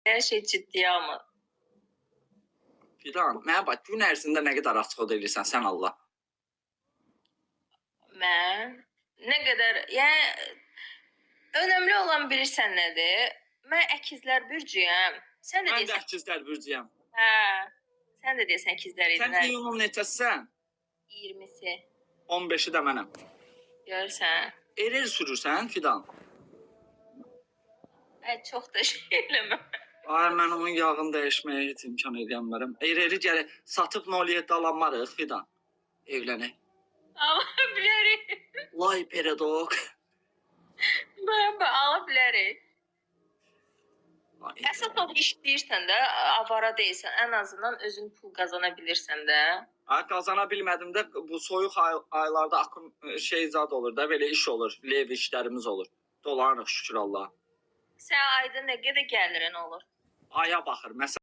Her şey ciddiyə alma. Fidan, mənə bax, gün ərzində nə qədər açıq edirsən sən Allah. Mən nə qədər, yəni önəmli olan bilirsən nədir? Mən əkizlər bürcüyəm. Sən də Mən də deyirsən, əkizlər bürcüyəm. hə. Sən də deyirsən əkizlər Sən idilər. iyunun neçəsisən? 20-si. 15-i də mənəm. Görürsən? Erel sürürsən Fidan? Çox da şey eləməm. Ay, mən onun yağını dəyişməyə heç imkan edəmərəm. Ereli gələk, satıb 07 alanmarıq Fidan. Evlənək. Ala bilərik. Lay peredok. Mən ala bilərik. Əsas o işləyirsən də, avara deyilsən. Ən azından özün pul qazana bilirsən də. Ay, qazana bilmədim də bu soyuq aylarda akım şey zad olur da, belə iş olur. Lev işlərimiz olur. Dolanırıq şükür Allah. Sən ayda nə qədər gəlirin olur? Aya baxır. Məsələn,